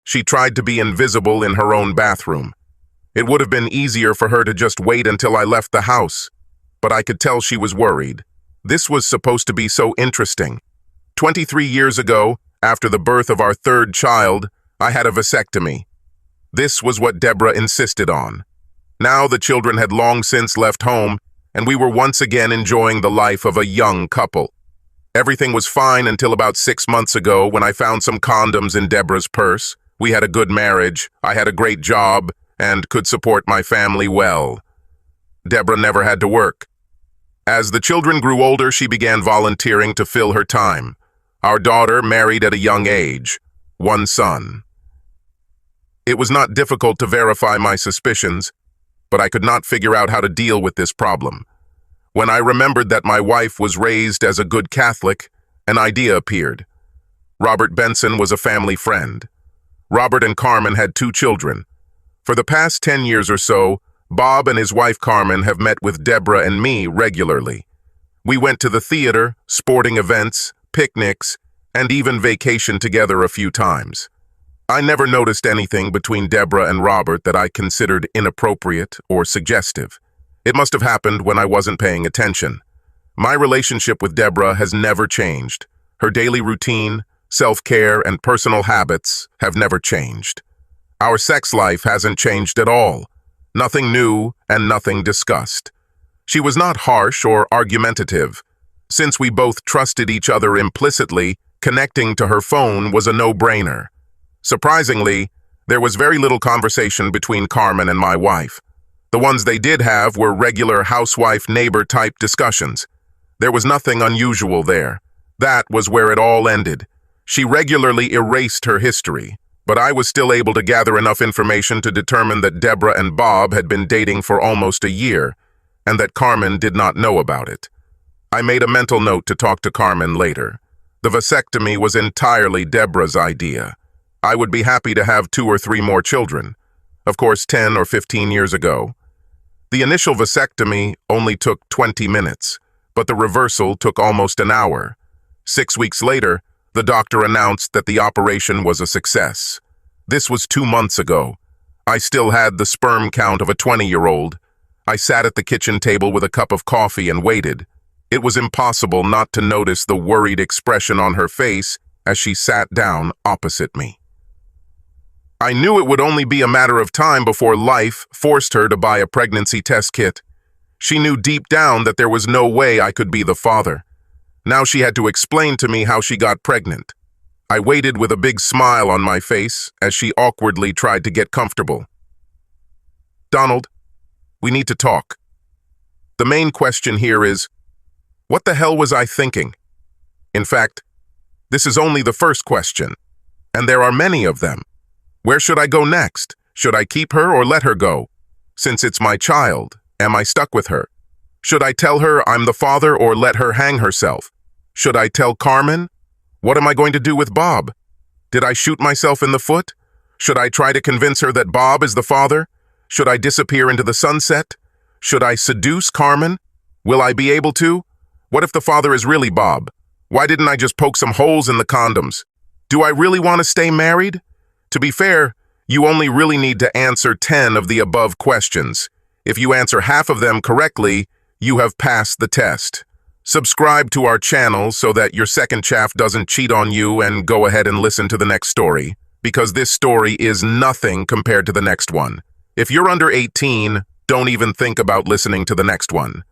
She tried to be invisible in her own bathroom. It would have been easier for her to just wait until I left the house, but I could tell she was worried. This was supposed to be so interesting. 23 years ago, after the birth of our third child, I had a vasectomy. This was what Deborah insisted on. Now the children had long since left home, and we were once again enjoying the life of a young couple. Everything was fine until about 6 months ago when I found some condoms in Deborah's purse. We had a good marriage, I had a great job, and could support my family well. Deborah never had to work. As the children grew older, she began volunteering to fill her time. Our daughter married at a young age, 1 son. It was not difficult to verify my suspicions, but I could not figure out how to deal with this problem. When I remembered that my wife was raised as a good Catholic, an idea appeared. Robert Benson was a family friend. Robert and Carmen had 2 children. For the past 10 years or so, Bob and his wife Carmen have met with Deborah and me regularly. We went to the theater, sporting events, picnics, and even vacationed together a few times. I never noticed anything between Deborah and Robert that I considered inappropriate or suggestive. It must have happened when I wasn't paying attention. My relationship with Deborah has never changed. Her daily routine, self-care, and personal habits have never changed. Our sex life hasn't changed at all. Nothing new and nothing discussed. She was not harsh or argumentative. Since we both trusted each other implicitly, connecting to her phone was a no-brainer. Surprisingly, there was very little conversation between Carmen and my wife. The ones they did have were regular housewife-neighbor-type discussions. There was nothing unusual there. That was where it all ended. She regularly erased her history, but I was still able to gather enough information to determine that Deborah and Bob had been dating for almost a year, and that Carmen did not know about it. I made a mental note to talk to Carmen later. The vasectomy was entirely Deborah's idea. I would be happy to have 2 or 3 more children. Of course, 10 or 15 years ago. The initial vasectomy only took 20 minutes, but the reversal took almost an hour. 6 weeks later, the doctor announced that the operation was a success. This was 2 months ago. I still had the sperm count of a 20-year-old. I sat at the kitchen table with a cup of coffee and waited. It was impossible not to notice the worried expression on her face as she sat down opposite me. I knew it would only be a matter of time before life forced her to buy a pregnancy test kit. She knew deep down that there was no way I could be the father. Now she had to explain to me how she got pregnant. I waited with a big smile on my face as she awkwardly tried to get comfortable. "Donald, we need to talk. The main question here is, what the hell was I thinking? In fact, this is only the first question, and there are many of them. Where should I go next? Should I keep her or let her go? Since it's my child, am I stuck with her? Should I tell her I'm the father or let her hang herself? Should I tell Carmen? What am I going to do with Bob? Did I shoot myself in the foot? Should I try to convince her that Bob is the father? Should I disappear into the sunset? Should I seduce Carmen? Will I be able to? What if the father is really Bob? Why didn't I just poke some holes in the condoms? Do I really want to stay married? To be fair, you only really need to answer 10 of the above questions. If you answer half of them correctly, you have passed the test. Subscribe to our channel so that your second chaff doesn't cheat on you, and go ahead and listen to the next story, because this story is nothing compared to the next one. If you're under 18, don't even think about listening to the next one.